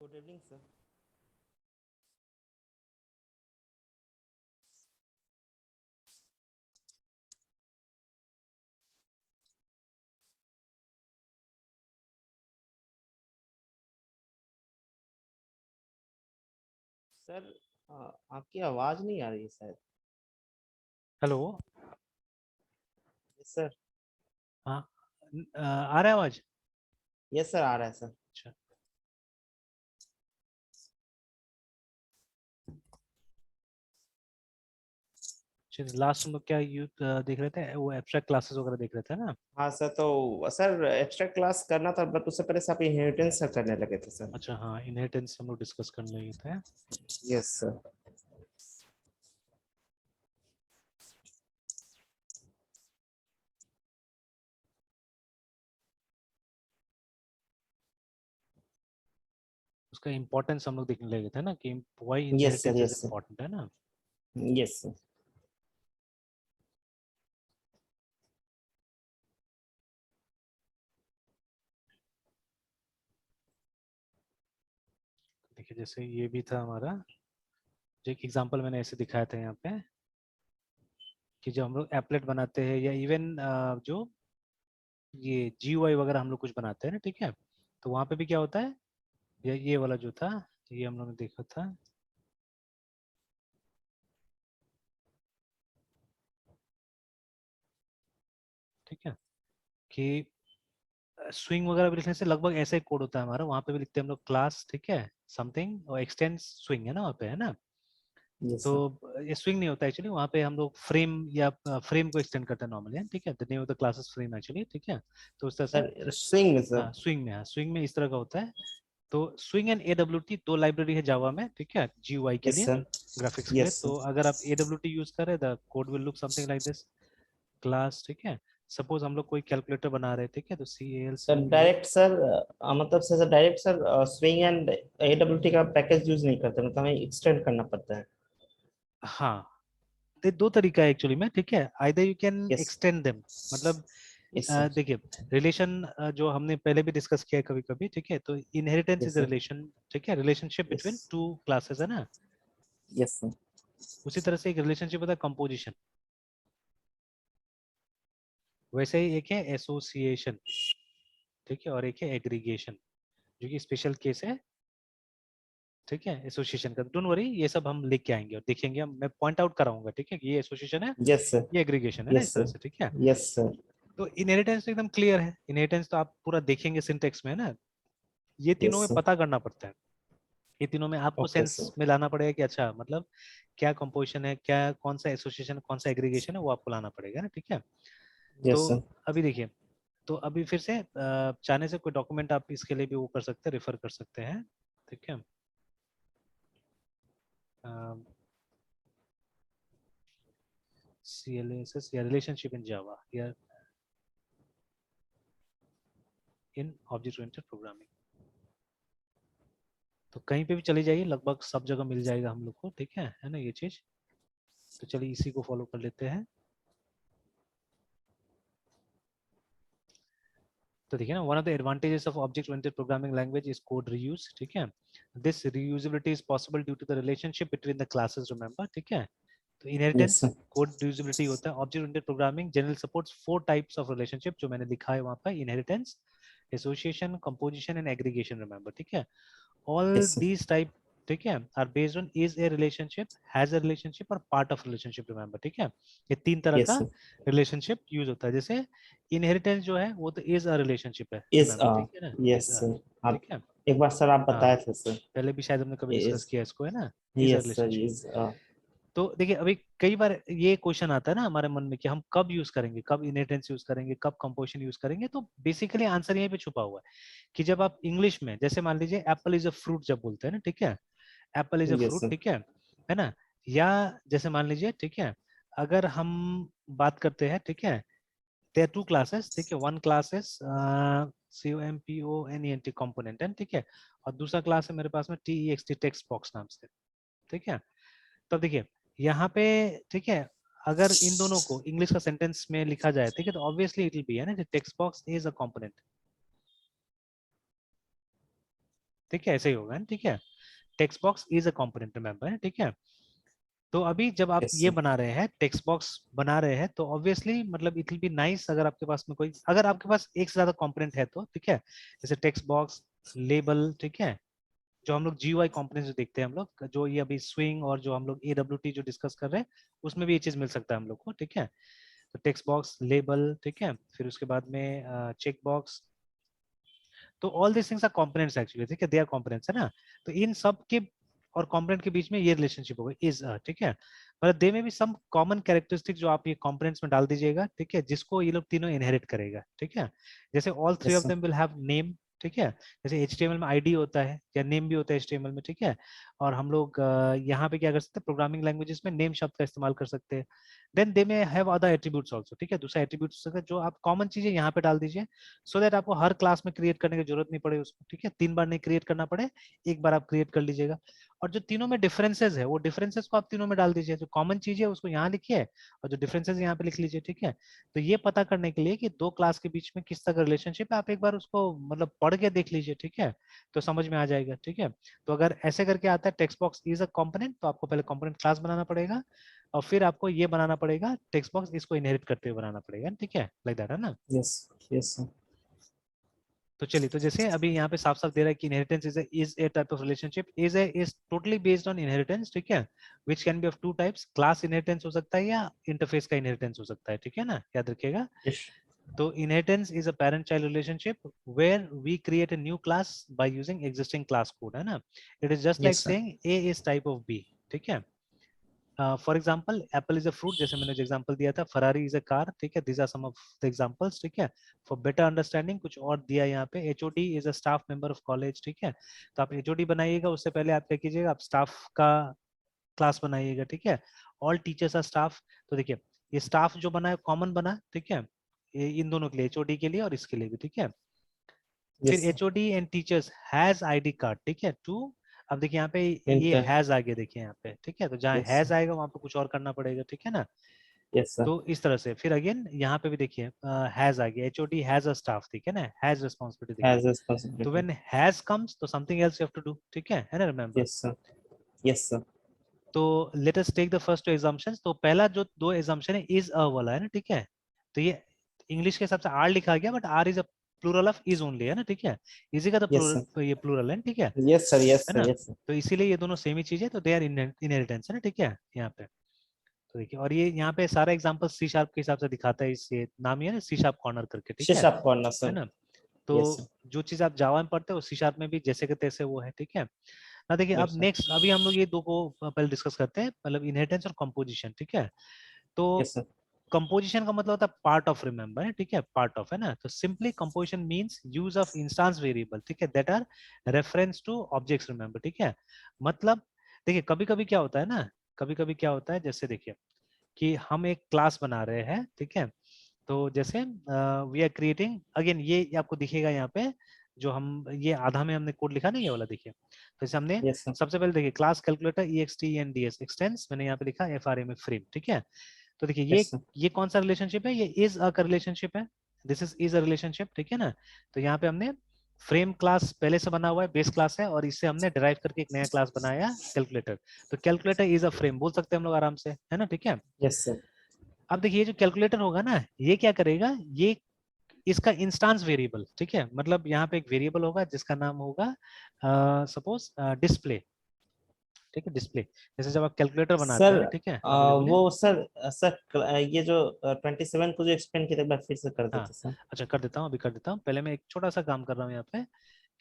Good evening sir. Sir आपकी आवाज नहीं आ रही है शायद। हेलो। Yes sir. हाँ। आ रहा है आवाज? यस सर, आ रहा है सर। अच्छा। लास्ट हम लोग क्या यूथ देख रहे थे, वो एब्स्ट्रैक्ट क्लासेस वगैरह देख रहे थे ना? हाँ सर, तो सर एक्स्ट्रा क्लास करना था बट उससे पहले से आप इनहेरिटेंस करने लगे थे सर। अच्छा, हाँ, इनहेरिटेंस हम लोग डिस्कस कर रहे थे। Yes sir. उसका इम्पोर्टेंस हम लोग देखने लगे थे ना, कि why yes sir. Inheritance is yes sir. Important, है ना? Yes sir. देखिए, जैसे ये भी था हमारा, जो एक एग्जांपल मैंने ऐसे दिखाया था यहाँ पे, कि जब हम लोग एप्लेट बनाते हैं या इवन जो ये जीयूआई वगैरह हम लोग कुछ बनाते हैं ना, ठीक है, तो वहाँ पे भी क्या होता है, ये वाला जो था, ये हम लोग ने देखा था। ठीक है, कि स्विंग वगैरह भी लिखने से लगभग ऐसा ही कोड होता है हमारा। वहां पे भी लिखते हैं हम लोग क्लास, ठीक है, समथिंग और एक्सटेंड स्विंग, है ना वहाँ पे, है ना? यस तो सर। ये स्विंग नहीं होता एक्चुअली, वहाँ पे हम लोग फ्रेम या फ्रेम को एक्सटेंड करते हैं नॉर्मली, ठीक है। The name of the class is frame actually, ठीक है। तो उस तरह से सर स्विंग में सर। हाँ, स्विंग में, हाँ, स्विंग में इस तरह का होता है। तो स्विंग एंड AWT दो लाइब्रेरी है जावा में, ठीक है, GUI के यस लिए, सर। ग्राफिक्स के लिए। यस तो सर। अगर आप AWT यूज करें, the code will look something like this, class, ठीक है। सपोज हम लोग कोई कैलकुलेटर बना रहे, ठीक है, तो सर CALCULATE। डायरेक्ट सर, मतलब sir direct sir swing and AWT का पैकेज यूज नहीं करते, मतलब हमें एक्सटेंड करना पड़ता है। हाँ, दो तरीका है एक्चुअली में, ठीक है। Either you can yes. Extend them, मतलब यस सर। देखिए, रिलेशन जो हमने पहले भी डिस्कस किया है कभी कभी, ठीक है, तो inheritance yes is a sir. Relation, ठीक है, relationship yes. Between two classes, है ना? Yes sir. उसी तरह से एक रिलेशनशिप होता है कंपोजिशन, वैसे ही एक है एसोसिएशन, ठीक है, और एक है एग्रीगेशन, जो कि स्पेशल केस है, ठीक है, एसोसिएशन का। डोंट वरी, ये सब हम लेके आएंगे और देखेंगे, मैं पॉइंट आउट कराऊंगा, ठीक है, कि ये एसोसिएशन है, यस सर। ये एग्रीगेशन है ना, यस इस तरह सर। से, ठीक है। Yes sir. तो इनहेरिटेंस तो एकदम क्लियर है, इनहेरिटेंस तो आप पूरा देखेंगे सिंटेक्स में, है ना? ये तीनों यस में सर। पता करना पड़ता है, ये तीनों में आपको ओके सेंस सर। में लाना पड़ेगा कि अच्छा, मतलब क्या कंपोजिशन है, क्या कौन सा एसोसिएशन, कौन सा एग्रीगेशन है, वो आपको लाना पड़ेगा ना, ठीक है। तो यस सर। अभी देखिए, तो अभी फिर से चाहने से कोई डॉक्यूमेंट आप इसके लिए भी वो कर सकते हैं, रेफर कर सकते हैं, ठीक है। CLASS या रिलेशनशिप इन जावा या इन ऑब्जेक्ट ओरिएंटेड प्रोग्रामिंग, तो कहीं पे भी चली जाइए, लगभग सब जगह मिल जाएगा हम लोग को, ठीक है ना, ये चीज। तो चलिए इसी को फॉलो कर लेते हैं। तो देखिए ना, one of the advantages of object oriented programming language is code reuse, ठीक है। This reusability is possible due to the relationship between the classes, remember, ठीक है। तो yes inheritance, sir. Code reusability होता है। Object oriented programming general supports 4 types of relationship, जो मैंने लिखा है वहां पर, inheritance, association, composition and aggregation, remember, ठीक है। All yes sir. These type, ठीक है, are based on is a relationship, has a relationship और पार्ट ऑफ रिलेशनशिप, रिमेंबर, ठीक है। ये 3 तरह यस का सर। रिलेशनशिप यूज होता है। जैसे इनहेरिटेंस जो है वो तो इज अ रिलेशनशिप है, इज रिमेंबर, ठीक है ना, यस इज अ, सर। आप ठीक है। एक बार सर आप हाँ, बताए थे सर। पहले भी शायद हमने कभी डिस्कस इज। किया इसको, है ना, is a yes sir. Relationship. Is. तो देखिए, अभी कई बार ये क्वेश्चन आता है ना हमारे मन में, कि हम कब यूज करेंगे, कब इनहेरिटेंस यूज करेंगे, कब कंपोजिशन यूज करेंगे। तो बेसिकली आंसर यहीं पे छुपा हुआ है, कि जब आप इंग्लिश में, जैसे मान लीजिए एप्पल इज अ फ्रूट जब बोलते हैं ना, ठीक है, Apple is a yes fruit, sir. ठीक है ना। या जैसे मान लीजिए, ठीक है, अगर हम बात करते हैं, ठीक है, देयर टू क्लासेस, ठीक है, one class is COMPONENT component, ठीक है, और दूसरा क्लास है मेरे पास में TEXT टेक्स्ट बॉक्स नाम से, ठीक है। तो देखिए यहाँ पे, ठीक है, अगर इन दोनों को इंग्लिश का सेंटेंस में लिखा जाए, ठीक है, तो ऑब्वियसली इट विल बी, है ना, text box is a component, ठीक है, ऐसे ही होगा, ठीक है। Text box is a component, remember, ठीक है। तो अभी जब आप यस ये सर। बना रहे हैं, टेक्स्ट बॉक्स बना रहे हैं, तो ऑब्वियसली मतलब इट विल बी नाइस अगर आपके पास में कोई, अगर आपके पास एक से ज्यादा कंपोनेंट है तो, ठीक है, जैसे टेक्स्ट बॉक्स, लेबल, ठीक है, जो हम लोग GUI कंपोनेंट्स जो देखते हैं हम लोग, जो ये अभी स्विंग और जो हम लोग AWT जो डिस्कस कर रहे हैं, उसमें भी ये चीज मिल सकता है हम लोग को, ठीक है। तो टेक्स्ट बॉक्स, लेबल, ठीक है, फिर उसके बाद में चेक बॉक्स, तो all this things are components actually, ठीक है, दे आर कंपोनेंट्स, है ना। तो इन सब के और कंपोनेंट के बीच में ये रिलेशनशिप होगा इज, ठीक है। मतलब दे में भी सम कॉमन कैरेक्टरिस्टिक जो आप ये कंपोनेंट्स में डाल दीजिएगा, ठीक है, जिसको ये लोग तीनों इनहेरिट करेगा, ठीक है। जैसे all three yes of sir. Them will have name, ठीक है। जैसे HTML में ID होता है या नेम भी होता है HTML में, ठीक है। और हम लोग यहाँ पे क्या कर सकते हैं, प्रोग्रामिंग लैंग्वेजेस में नेम शब्द का इस्तेमाल कर सकते हैं। देन दे में हैव अदर एट्रीब्यूट्स आल्सो, ठीक है, दूसरा एट्रीब्यूट हो सकता है, जो आप कॉमन चीजें यहाँ पे डाल दीजिए, सो दैट आपको हर क्लास में क्रिएट करने की जरूरत नहीं पड़े उसको, ठीक है, 3 बार नहीं क्रिएट करना पड़े, एक बार आप क्रिएट कर लीजिएगा। और जो तीनों में डिफरेंसेस है, वो डिफरेंसेस को आप तीनों में डाल दीजिए, जो कॉमन चीज है उसको यहाँ लिखिए और जो डिफरेंसेस यहाँ पे लिख लीजिए, ठीक है। तो ये पता करने के लिए कि दो क्लास के बीच में किस तरह का रिलेशनशिप है, आप एक बार उसको मतलब पढ़ के देख लीजिए, ठीक है, तो समझ में आ जाएगा, ठीक है। तो अगर ऐसे करके आता है text box is a component, तो आपको पहले कंपोनेंट क्लास बनाना पड़ेगा और फिर आपको ये बनाना पड़ेगा टेक्स्ट बॉक्स, इसको इनहेरिट करते हुए बनाना पड़ेगा, ठीक है, लाइक दैट, है ना। Yes yes sir. तो चलिए, तो जैसे अभी यहाँ पे साफ साफ दे रहा है कि inheritance is a type of relationship, is totally based on inheritance, ठीक है, which can be of two types, class inheritance हो सकता है या इंटरफेस का इनहेरिटेंस हो सकता है, ठीक है ना, याद रखिएगा। यस तो inheritance is a parent child relationship where we create a new class by using existing class code, है ना। It is just like yes sir. Saying A is type of B, ठीक है। For example, apple is a fruit, जैसे मैंने जो example दिया था, Ferrari is a car, ठीक है, these are some of the examples, ठीक है। फॉर बेटर अंडरस्टैंडिंग कुछ और दिया यहाँ पे, HOD is a staff member of college, ठीक है। तो आप HOD बनाइएगा, उससे पहले आप क्या कीजिएगा, आप स्टाफ का क्लास बनाइएगा, ठीक है। ऑल टीचर्स आर स्टाफ, तो देखिए ये स्टाफ जो बना है कॉमन बना, ठीक है, ये इन दोनों के लिए, HOD के लिए और इसके लिए भी, ठीक है। फिर yes sir. HOD and teachers has ID card, ठीक है, टू, अब देखिए यहाँ पे ये इंटर। हैज आगे देखिए यहाँ पे, ठीक है, तो जहाँ यस हैज सर। आएगा वहां पे कुछ और करना पड़ेगा, ठीक है ना। Yes sir. तो इस तरह से फिर अगेन यहाँ पे भी देखिए हैज आ गया, HOD हैज अ स्टाफ, ठीक है ना, हैज रिस्पॉन्सिबिलिटी देखिए। हैज तो रिस्पांसिबिलिटी। व्हेन हैज कम्स तो something else you have to do, ठीक है ना, remember. Yes sir. Yes sir. तो let us take the first two assumptions, तो पहला जो दो assumption है इज अ वाला, है ना, ठीक है। तो ये इंग्लिश के हिसाब से आर लिखा गया, but are is a plural of is only, है ना, ठीक है। इजी का तो यस सर। प्लूरल, ये प्लूरल है, ठीक यस सर। यस है सर। ना। Yes sir. तो इसीलिए ये दोनों सेम ही चीज है, तो दे आर इनहेरिटेंस, है ना, ठीक है, यहाँ पे। तो देखिए, और ये यहाँ पे सारा एग्जांपल C# के हिसाब से दिखाता है, इस ये नाम ही है ना C# कॉर्नर करके, ठीक शीश आप पढ़ना है सर। ना। तो यस सर। जो चीज आप जावा में पढ़ते हो C# में भी जैसे के तैसे वो है, ठीक है ना। देखिए अब यस सर। नेक्स्ट, अभी हम लोग ये दो को पहले डिस्कस करते हैं, मतलब इनहेरिटेंस और कंपोजिशन, ठीक है। तो यस सर। कंपोजिशन का मतलब होता है पार्ट ऑफ, रिमेंबर है, ठीक है, पार्ट ऑफ, है ना। तो simply composition means use of instance variable, ठीक है, that are reference to objects, remember, ठीक है। मतलब देखिए कभी कभी क्या होता है ना, कभी कभी क्या होता है, जैसे देखिए कि हम एक क्लास बना रहे हैं, ठीक है। तो जैसे वी आर क्रिएटिंग, अगेन ये आपको दिखेगा यहाँ पे, जो हम ये आधा में हमने कोड लिखा ना, ये वाला देखिए। तो जैसे हमने यस सर। सबसे पहले देखिए क्लास कैलकुलेटर EXTENDS एक्सटेंस, मैंने यहाँ पे लिखा FRA में फ्रेम, ठीक है। तो देखिए यस सर। ये कौन सा रिलेशनशिप है, ये इज अ का रिलेशनशिप है, दिस इज अ रिलेशनशिप, ठीक है ना। तो यहाँ पे हमने फ्रेम क्लास पहले से बना हुआ है, बेस क्लास है, और इससे हमने डिराइव करके एक नया क्लास बनाया कैलकुलेटर। तो कैलकुलेटर इज अ फ्रेम बोल सकते हैं हम लोग आराम से, है ना, ठीक है। Yes sir. अब देखिए जो कैलकुलेटर होगा ना, ये क्या करेगा, ये इसका इंस्टांस वेरिएबल, ठीक है, मतलब यहाँ पे एक वेरिएबल होगा जिसका नाम होगा सपोज डिस्प्ले, ठीक है, डिस्प्ले। जैसे जब आप कैलकुलेटर बनाते सर हैं ना, ठीक है, हाँ बोले बोले। वो सर सर ये जो 27 को जो एक्सप्लेन किया था, एक बार फिर से कर हाँ देते सर। अच्छा, कर देता हूँ, अभी कर देता हूँ, पहले मैं एक छोटा सा काम कर रहा हूँ यहाँ पे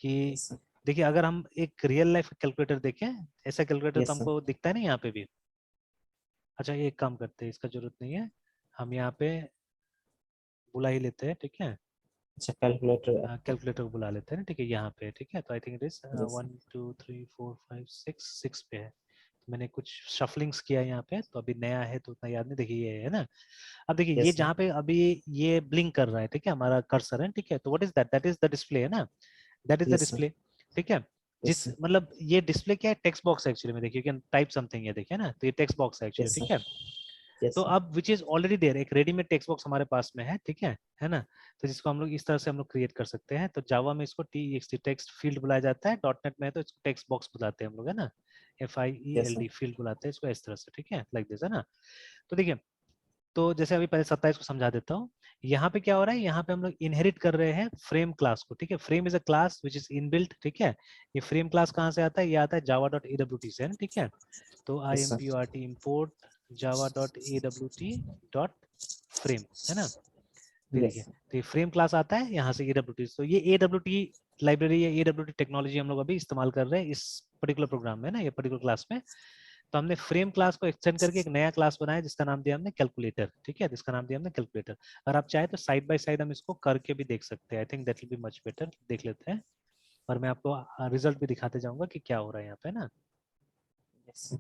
कि यस सर। देखिए अगर हम एक रियल लाइफ कैलकुलेटर देखें, ऐसा कैलकुलेटर तो यस सर। हमको दिखता है ना यहाँ पे भी। अच्छा ये एक काम करते हैं, इसका जरूरत नहीं है, हम यहाँ पे बुला ही लेते हैं, ठीक है, अच्छा कैलकुलेटर। कैलकुलेटर को बुला लेते हैं ना, ठीक है, यहाँ पे, ठीक है। तो I think it is yes 1 2 3 4 5 6 पे है। तो मैंने कुछ शफलिंग्स किया यहाँ पे, तो अभी नया है तो उतना याद नहीं, देखिए ये है ना। अब देखिए ये यस सर। जहाँ पे अभी ये ब्लिंक कर रहा है, ठीक है, हमारा कर्सर है, ठीक है, तो what is that, that is the display, है ना, that is the yes sir. Display, ठीक है। यस जिस सर। मतलब ये डिस्प्ले क्या है, टेक्स्ट बॉक्स एक्चुअली में, देखिए यू कैन टाइप समथिंग है, देखिए ना, तो ये टेक्स्ट बॉक्स है एक्चुअली, यस ठीक सर। है। yes तो sir. अब विच इज ऑलरेडी देयर, एक रेडीमेड टेक्स्ट बॉक्स हमारे पास में है, ठीक है ना। तो जिसको हम लोग इस तरह से हम लोग क्रिएट कर सकते हैं। तो जावा में इसको TXT टेक्स्ट फील्ड बुलाया जाता है, डॉटनेट में तो इसको टेक्स्ट बॉक्स बुलाते हैं हम लोग, है ना, Yes sir. FIELD फील्ड बुलाते हैं इसको इस तरह से, ठीक है, लाइक दिस, है ना। तो देखिए, तो जैसे अभी पहले 27 को समझा देता हूँ। यहाँ पे क्या हो रहा है, यहाँ पे हम लोग इनहेरिट कर रहे हैं फ्रेम क्लास को, ठीक है। Frame is a class which is inbuilt, ठीक है। ये फ्रेम क्लास कहाँ से आता है, ये आता है java.awt से, है ना, ठीक है। तो Yes sir. import import java.awt.frame, है ना। ये देखिए, Yes. तो ये फ्रेम क्लास आता है यहाँ से AWT। तो ये AWT लाइब्रेरी या AWT टेक्नोलॉजी हम लोग अभी इस्तेमाल कर रहे हैं इस पर्टिकुलर प्रोग्राम में ना, ये पर्टिकुलर क्लास में। तो हमने फ्रेम क्लास को एक्सटेंड करके एक नया क्लास बनाया जिसका नाम दिया हमने कैलकुलेटर, ठीक है, जिसका नाम दिया हमने कैलकुलेटर। और आप चाहे तो साइड बाय साइड हम इसको करके भी देख सकते हैं। I think that will be much better, देख लेते हैं। और मैं आपको रिजल्ट भी दिखाते जाऊंगा कि क्या हो रहा है यहाँ पे ना। Yes.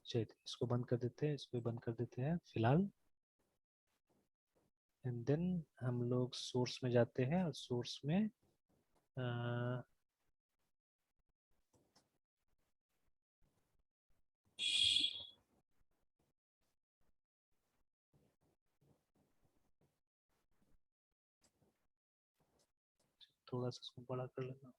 चलिए इसको बंद कर देते हैं, इसको बंद कर देते हैं फिलहाल। एंड देन हम लोग सोर्स में जाते हैं और सोर्स में थोड़ा सा इसको बड़ा कर लेना।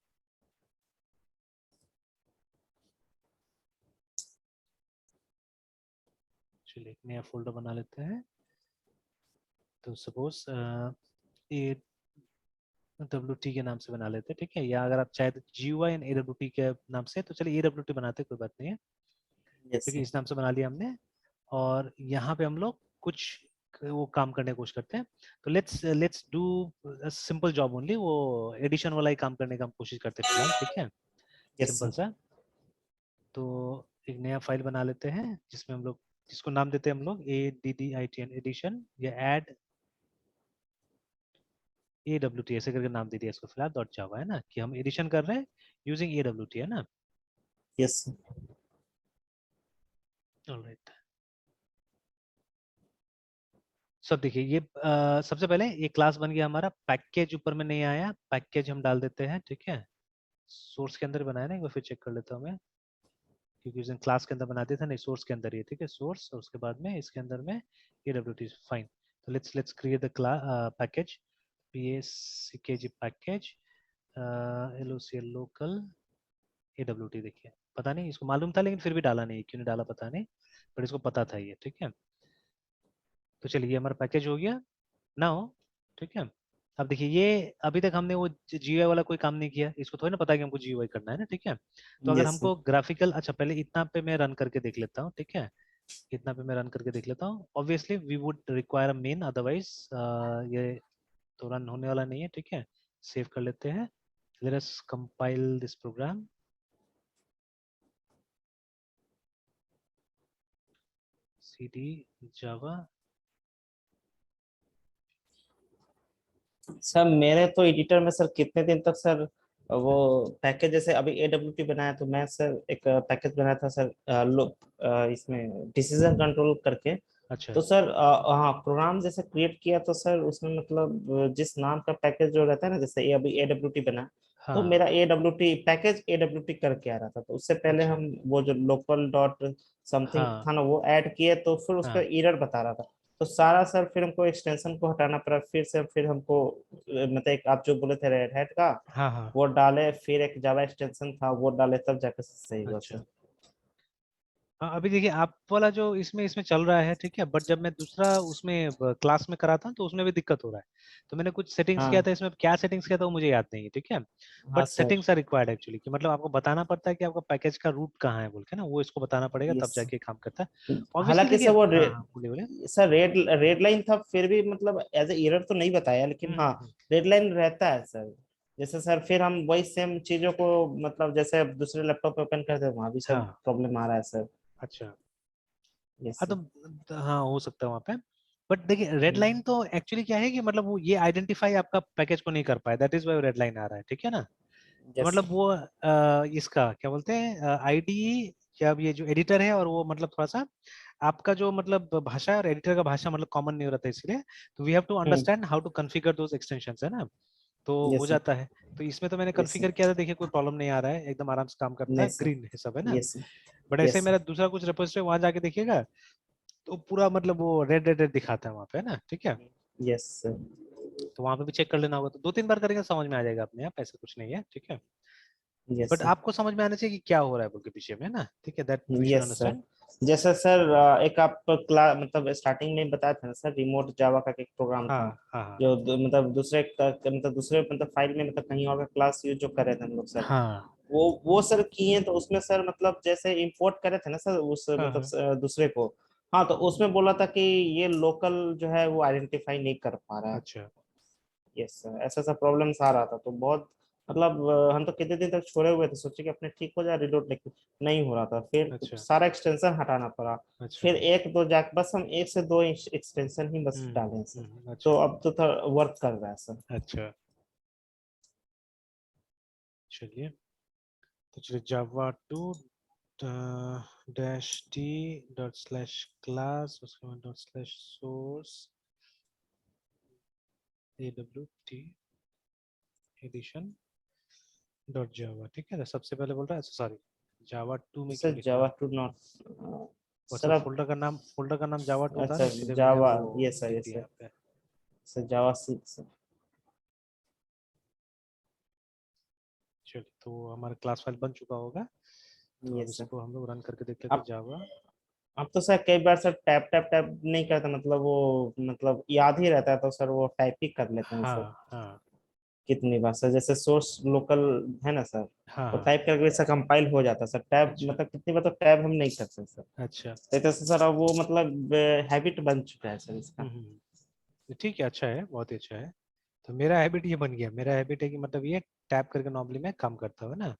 चलिए एक नया फोल्डर बना लेते हैं। तो सपोज AWT के नाम से बना लेते हैं, ठीक है। या अगर आप चाहे तो GUI एंड AWT के नाम से, तो चलिए AWT बनाते हैं, कोई बात नहीं है, Yes क्योंकि sir. इस नाम से बना लिया हमने। और यहाँ पे हम लोग कुछ वो काम करने की कोशिश करते हैं। तो let's do simple job only, वो एडिशन वाला ही काम करने का हम कोशिश करते हैं फिलहाल, ठीक है, Yes सिंपल sir. सा। तो एक नया फाइल बना लेते हैं जिसमें हम लोग, जिसको नाम देते हैं हम लोग ADDITN एडिशन या add AWT ऐसे करके नाम दे दिया इसको फिलहाल .java, है ना, कि हम एडिशन कर रहे हैं यूजिंग AWT, है ना। Yes sir. ऑलराइट, सब देखिए ये सबसे पहले ये क्लास बन गया हमारा। पैकेज ऊपर में नहीं आया, पैकेज हम डाल देते हैं, ठीक है। सोर्स के अंदर बनाया ना, एक बार फिर चेक कर लेता हूँ मैं, क्योंकि उस दिन क्लास के अंदर बना दिया था, नहीं सोर्स के अंदर ही है, ठीक है, सोर्स। और उसके बाद में इसके अंदर में AWT, फाइन। तो let's create the package, PACKG package LOCL local AWT। देखिए पता नहीं इसको मालूम था, लेकिन फिर भी डाला नहीं, क्यों नहीं डाला पता नहीं, पर इसको पता था ये, ठीक है। तो चलिए ये हमारा पैकेज हो गया ना हो, ठीक है। अब देखिए ये अभी तक हमने वो GUI वाला कोई काम नहीं किया, इसको थोड़ी ना पता है कि हमको GUI करना है ना, ठीक है। तो अगर Yes sir. हमको ग्राफिकल, अच्छा पहले इतना पे मैं रन करके देख लेता हूँ, ठीक है, इतना पे मैं रन करके देख लेता हूँ। Obviously we would require a main, otherwise ये तो रन होने वाला नहीं है, ठीक है। सेव कर लेते हैं, let us compile this program, CD Java. Sir मेरे तो एडिटर में सर कितने दिन तक सर वो पैकेज, जैसे अभी AWT बनाया तो मैं सर एक पैकेज बनाया था सर, इसमें डिसीजन कंट्रोल करके। अच्छा, तो सर हाँ, प्रोग्राम जैसे क्रिएट किया तो सर उसमें मतलब जिस नाम का पैकेज जो रहता है ना, जैसे ये अभी AWT बना, तो हाँ, मेरा AWT पैकेज AWT करके आ रहा था। तो उससे पहले अच्छा, हम वो जो लोकल डॉट समथिंग हाँ, था ना वो ऐड किए, तो फिर उसका हाँ, एरर बता रहा था। तो सारा सर फिर हमको एक्सटेंशन को हटाना पड़ा, फिर से फिर हमको मतलब एक आप जो बोले थे रेड हैट का, हाँ, हाँ, वो डाले, फिर एक जावा एक्सटेंशन था वो डाले, तब जाकर सही हुआ अच्छा। सर। हाँ अभी देखिए आप वाला जो इसमें इसमें चल रहा है, ठीक है, बट जब मैं दूसरा उसमें क्लास में कराता हूँ तो उसमें भी दिक्कत हो रहा है। तो मैंने कुछ सेटिंग्स किया हाँ था इसमें, क्या सेटिंग्स किया था वो मुझे याद नहीं है, ठीक है। हाँ but sir. Settings are required actually, कि मतलब आपको बताना पड़ता है कि आपका पैकेज का रूट कहाँ है बोल के ना, वो इसको बताना पड़ेगा तब यस, जाके काम करता है। ऑब्वियसली हालांकि देखिए, सर वो हाँ हाँ बोलिए बोलिए। सर रेड लाइन था, फिर भी मतलब एज ए एरर तो नहीं बताया, लेकिन हाँ हम्म। रेड लाइन रहता है सर। जैसे सर फिर हम वही सेम चीजों को मतलब जैसे अब दूसरे लैपटॉप पे ओपन करते हैं, वहां भी सर हाँ, प्रॉब्लम आ रहा है सर। अच्छा, यस हाँ सर। तो हाँ हो सकता है वहाँ पे। बट देखिए रेड लाइन तो एक्चुअली क्या है कि मतलब वो ये आइडेंटिफाई आपका पैकेज को नहीं कर पाया, that is why red line आ रहा है, ठीक है ना। तो यस मतलब सर। वो इसका क्या बोलते हैं आईडी, या अब ये जो एडिटर है और वो मतलब थोड़ा सा आपका जो मतलब भाषा है और एडिटर का भाषा मतलब कॉमन नहीं हो रहा था, इसलिए तो we have to hmm. Understand how to configure those extensions, है ना। तो यस हो सर। जाता है। तो इसमें तो मैंने यस सर। कॉन्फ़िगर किया था, देखिए कोई प्रॉब्लम नहीं आ रहा है, एकदम आराम से काम करता है, यस सर। ग्रीन है सब, है ना। Yes sir. बट ऐसे ही यस मेरा दूसरा कुछ रिपोजिटरी वहां जाके देखिएगा तो पूरा मतलब वो रेड रेड रेड दिखाता है वहां पे, है ना, ठीक है। Yes sir. तो वहां पे भी चेक कर लेना होगा, तो 2-3 बार करेंगे समझ में आ जाएगा अपने आप, ऐसा कुछ नहीं है, ठीक है। Yes but sir. आपको समझ में आना चाहिए कि क्या हो रहा है बोल के पीछे में, ना, ठीक है, that we should yes sir. Understand. जैसे सर एक आप क्लास मतलब स्टार्टिंग में बताया था ना सर, रिमोट जावा का एक प्रोग्राम हाँ था हाँ जो मतलब दूसरे मतलब फाइल में मतलब कहीं और का क्लास यूज जो कर रहे थे हम लोग सर, हाँ वो सर किए तो उसमें सर मतलब जैसे इंपोर्ट करे थे ना सर उस हाँ मतलब हाँ। दूसरे को। हाँ तो उसमें बोला था कि ये लोकल जो है वो आइडेंटिफाई नहीं कर पा रहा है। अच्छा यस सर, ऐसा सा प्रॉब्लम्स आ रहा था तो बहुत मतलब हम तो कितने दिन तक छोड़े हुए थे, सोचे कि अपने ठीक हो जाए रिलोड, लेकिन नहीं हो रहा था, फिर अच्छा सारा एक्सटेंशन हटाना पड़ा। अच्छा। फिर एक दो जाके बस हम एक से दो एक्सटेंशन ही बस डाले हैं सर। तो अच्छा अब तो वर्क कर रहा है सर। अच्छा। चलिए, तो चलिए Java two dash T dot slash class, उसके बाद dot slash source A W T addition dot Java, ठीक है। तो सबसे पहले बोल रहा है, सॉरी, जावा टू में क्यों सर लिख रहा जावा है। टू नॉट और सर सर अब। फोल्डर का नाम जावा टू था अच्छा ना, इसलिए मैंने जावा, वो यस सर लिख यस दिया सर। यहाँ पे। Sir Java 6। चलिए, तो हमारा क्लास फाइल बन चुका होगा, तो अब यस सर। इसको हम लोग रन करके देख लेते हैं, अब जावा। अब तो सर कई बार सर टैप टैप टैप नहीं करता, मतलब वो मतलब याद ही रहता है तो सर वो टाइप ही कर लेते हैं सर। हाँ हाँ कितनी बार सर, जैसे सोर्स लोकल है ना सर, हाँ तो हाँ। टाइप करके सर कंपाइल हो जाता है सर, टैब अच्छा मतलब कितनी बार तो टैब हम नहीं करते सर। अच्छा। तो जैसे सर अब वो मतलब हैबिट बन चुका है सर इसका। ठीक है, अच्छा है, बहुत ही अच्छा है। तो मेरा हैबिट ये बन गया, मेरा हैबिट है कि मतलब ये टैप करके नॉर्मली मैं काम करता हूँ ना।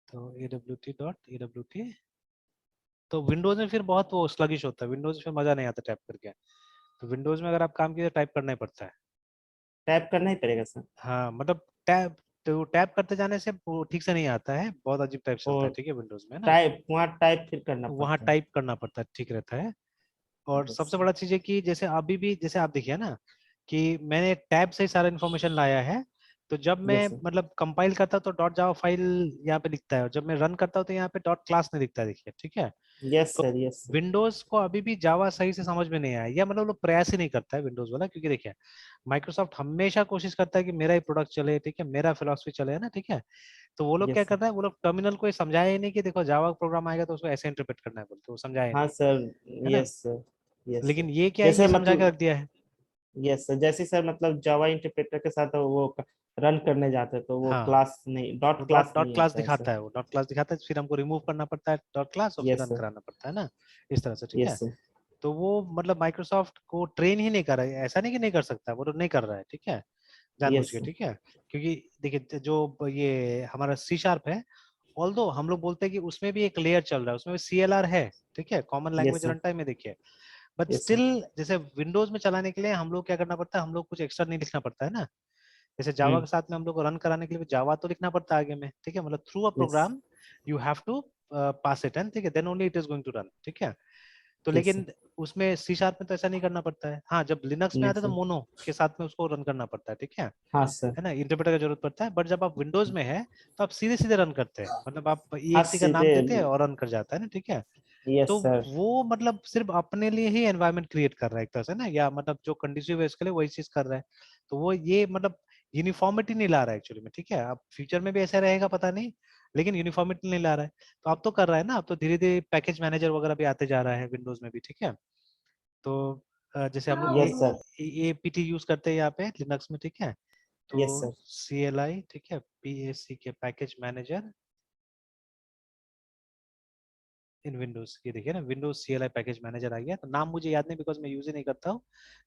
तो AWT तो विंडोज में फिर बहुत वो स्लगिश होता है, विंडोज में फिर मजा नहीं आता टैप करके। तो विंडोज में अगर आप काम कीजिए टाइप करना ही पड़ता है। टैप करना ही पड़ेगा सर। हाँ मतलब टैप करते जाने से वो ठीक से नहीं आता है, बहुत अजीब टाइप चलता है, और ठीक है, विंडोज में ना। टाइप वहाँ टाइप फिर करना वहाँ पड़ता है। टाइप करना पड़ता है, ठीक रहता है। और यस सबसे बड़ा चीज है कि जैसे अभी भी जैसे आप देखिए ना कि मैंने टैब से ही सारा इन्फॉर्मेशन लाया है। तो जब मैं यस सर। मतलब कंपाइल करता हूँ तो डॉट जावा फाइल यहाँ पे दिखता है, और जब मैं रन करता हूँ तो यहाँ पे डॉट क्लास नहीं दिखता है, देखिए, ठीक है। यस तो सर। Yes sir. विंडोज को अभी भी जावा सही से समझ में नहीं आया, या मतलब लोग प्रयास ही नहीं करता है विंडोज वाला, क्योंकि देखिए माइक्रोसॉफ्ट हमेशा कोशिश करता है कि मेरा ही प्रोडक्ट चले, ठीक है, मेरा फिलॉसफी चले, है ना, ठीक है। तो वो लोग क्या यस सर। करता है, वो लोग टर्मिनल को ये समझाया ही नहीं कि देखो जावा प्रोग्राम आएगा तो उसको ऐसे इंटरप्रेट करना है बोलते, वो समझाया हाँ नहीं, सर। है ना। Yes sir. Yes sir. लेकिन ये क्या है, ये जैसे समझा के मतलब रख दिया है। यस सर, जैसे सर मतलब जावा इंटरप्रेटर के साथ वो रन करने जाते हैं तो वो हाँ, क्लास नहीं, डॉट वो डॉट क्लास डॉट नहीं क्लास आता है सर। दिखाता है, वो डॉट क्लास दिखाता है, फिर हमको रिमूव करना पड़ता है डॉट क्लास और फिर यस रन सर। कराना पड़ता है ना, इस तरह से, ठीक है। Yes sir. तो वो मतलब माइक्रोसॉफ्ट को ट्रेन ही नहीं कर रहा है, ऐसा नहीं कि नहीं कर सकता, वो तो नहीं कर रहा है, ठीक है, जानबूझ यस के, सर। ठीक है। क्योंकि देखिए जो ये हमारा सी शार्प है, ऑल्दो हम लोग बोलते हैं कि उसमें भी एक लेयर चल रहा है, उसमें भी CLR है, ठीक है, common yes language sir. Run time में, देखिए। But yes sir. स्टिल जैसे विंडोज में चलाने के लिए हम लोग क्या करना पड़ता है, हम लोग कुछ एक्स्ट्रा नहीं लिखना पड़ता है ना। जैसे जावा के साथ में हम लोग को रन कराने के लिए जावा तो लिखना पड़ता है आगे में, ठीक है, मतलब through a yes. Program you have to pass it, and ठीक है, then only it is going to run, ठीक है। तो यस सर। लेकिन उसमें सी शार्प में तो ऐसा नहीं करना पड़ता है। हाँ, जब लिनक्स में आता यस है तो सर। मोनो के साथ में उसको रन करना पड़ता है, ठीक हाँ सर। है ना, इंटरप्रेटर का जरूरत पड़ता है। बट जब आप विंडोज में है तो आप सीधे सीधे रन करते हैं, मतलब आप हाँ EXE का सीधे। नाम देते हैं और रन कर जाता है ना, ठीक है। यस तो सर। वो मतलब सिर्फ अपने लिए ही एनवायरनमेंट क्रिएट कर रहा है एक तरह से ना, या मतलब जो कंडीसिव है इसके लिए वही चीज कर रहा है। तो वो ये मतलब यूनिफॉर्मिटी नहीं ला रहा है एक्चुअली में, ठीक है। अब फ्यूचर में भी ऐसा रहेगा पता नहीं, लेकिन यूनिफॉर्मिटी नहीं ला रहा है। तो अब तो कर रहा है ना, अब तो धीरे धीरे पैकेज मैनेजर वगैरह भी आते जा रहा है विंडोज में भी, ठीक है। तो जैसे हम लोग यस सर। APT यूज करते हैं यहाँ पे लिनक्स में, ठीक है। तो यस सर। CLI, ठीक है, PAC के पैकेज मैनेजर इन विंडोज, ये देखिए ना, विंडोज CLI पैकेज मैनेजर आ गया। तो नाम मुझे याद नहीं, बिकॉज मैं यूज ही नहीं करता हूँ,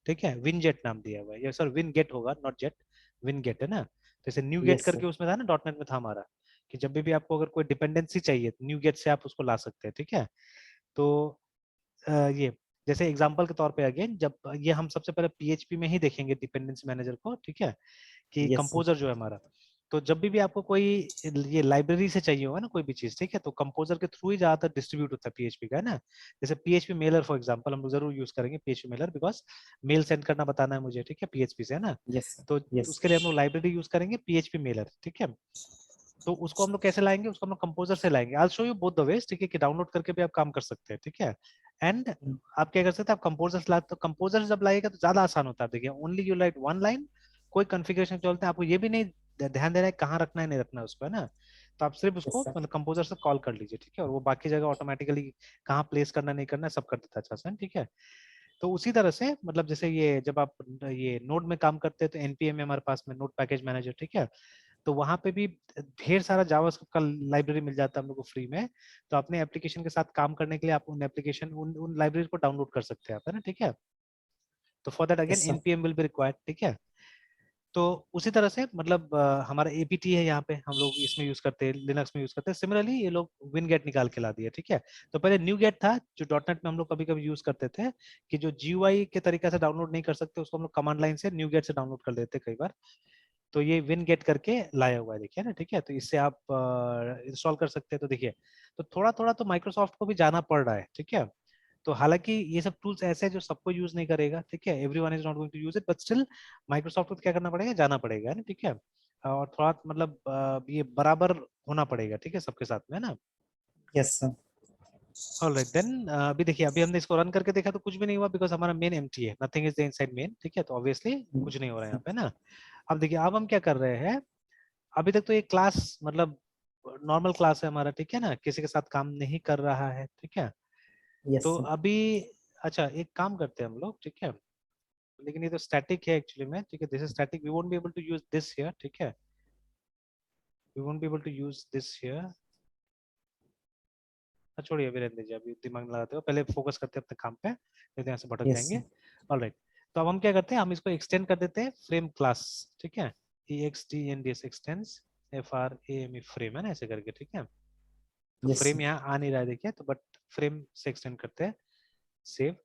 ठीक है। विनजेट नाम दिया हुआ है, या सर विनगेट होगा, नॉट जेट, विनगेट है ना। जैसे न्यू गेट यस करके सर। उसमें था ना, डॉटनेट में था हमारा, कि जब भी आपको अगर कोई डिपेंडेंसी चाहिए न्यू गेट से आप उसको ला सकते हैं, ठीक है। तो ये जैसे एग्जांपल के तौर पे अगेन, जब ये हम सबसे पहले PHP में ही देखेंगे डिपेंडेंसी मैनेजर को, ठीक है, कि यस सर। कंपोजर जो है हमारा, तो जब भी आपको कोई ये लाइब्रेरी से चाहिए होगा ना कोई भी चीज, ठीक है, तो कंपोजर के थ्रू ही ज्यादातर डिस्ट्रीब्यूट होता है पीएचपी का, है ना। जैसे पीएचपी मेलर फॉर एग्जांपल हम लोग जरूर यूज करेंगे PHP mailer, because mail send करना बताना है मुझे, ठीक है, पीएचपी से, है ना। यस तो यस उसके लिए हम लोग लाइब्रेरी यूज करेंगे पीएचपी मेलर, ठीक है। तो उसको हम लोग कैसे लाएंगे, उसको हम लोग कंपोजर से लाएंगे। I show you both the ways, ठीक है, कि डाउनलोड करके भी आप काम कर सकते हैं, ठीक है। एंड आप क्या कर सकते हैं, आप कंपोजर से लाते, तो कंपोजर जब लाएगा तो ज्यादा आसान होता है। देखिए only you right one line, कोई कॉन्फ़िगरेशन चलते हैं, आपको ये भी नहीं ध्यान देना है कहाँ रखना है नहीं रखना है उसको, है ना। तो आप सिर्फ यस उसको सर मतलब कंपोजर से कॉल कर लीजिए, ठीक है, और वो बाकी जगह ऑटोमेटिकली कहाँ प्लेस करना नहीं करना है सब कर देता है अच्छा से, ठीक है। तो उसी तरह से मतलब जैसे ये जब आप ये नोड में काम करते हैं तो एनपीएम में हमारे पास में नोड पैकेज मैनेजर, ठीक है, तो वहां पे भी ढेर सारा जावास्क्रिप्ट का लाइब्रेरी मिल जाता है हम लोग को फ्री में। तो अपने एप्लीकेशन के साथ काम करने के लिए आप उन एप्लीकेशन उन लाइब्रेरी को डाउनलोड कर सकते हैं आप, है ना, ठीक है। तो for that again yes sir NPM will be required, ठीक है। तो उसी तरह से मतलब हमारा एपीटी है यहाँ पे हम लोग इसमें यूज करते हैं, लिनक्स में यूज करते हैं। सिमिलरली ये लोग विनगेट निकाल के ला दिया, ठीक है। तो पहले न्यू गेट था जो डॉटनेट में हम लोग कभी कभी यूज करते थे, कि जो जीयूआई के तरीके से डाउनलोड नहीं कर सकते उसको हम लोग कमांड लाइन से न्यू गेट से डाउनलोड कर लेते कई बार। तो ये विन गेट करके लाया हुआ है, देखिए ना, ठीक है। तो इससे आप इंस्टॉल कर सकते हैं। तो देखिए, तो थोड़ा थोड़ा तो माइक्रोसॉफ्ट को भी जाना पड़ रहा है, ठीक है। तो हालांकि ये सब टूल्स ऐसे हैं जो सबको यूज नहीं करेगा, ठीक है, everyone is not going to use it, but still Microsoft को क्या करना पड़ेगा, जाना पड़ेगा, है ना, ठीक है। और थोड़ा मतलब ये बराबर होना पड़ेगा, ठीक है, सबके साथ में, है ना। यस सर ऑलराइट देन, अभी देखिए अभी हमने इसको रन करके देखा तो कुछ भी नहीं हुआ, बिकॉज हमारा मेन एम्प्टी है, nothing is the inside main, ठीक है। तो ऑब्वियसली कुछ नहीं हो रहा है यहाँ पे ना। अब देखिए अब हम क्या कर रहे हैं, अभी तक तो ये क्लास मतलब नॉर्मल क्लास है हमारा, ठीक है ना, किसी के साथ काम नहीं कर रहा है, ठीक है। यस तो सर अभी अच्छा एक काम करते हैं हम लोग, ठीक है, लेकिन ये तो स्टैटिक है एक्चुअली में, ठीक है, this is static, we won't be able to use this here, ठीक है, we won't be able to use this here. छोड़िए अभी रहने दीजिए, अभी दिमाग में लगाते हो, पहले फोकस करते हैं अपने काम पे, नहीं तो यहाँ से भटक यस जाएंगे। सर ऑलराइट, तो अब हम क्या करते हैं, हम इसको एक्सटेंड कर देते हैं फ्रेम क्लास, ठीक है, E X T N D S extends F R A M E frame, है ना, ऐसे करके, ठीक है। तो यस फ्रेम सर यहाँ आ नहीं रहा है देखिए, तो बट फ्रेम से एक्सटेंड करते हैं, सेव।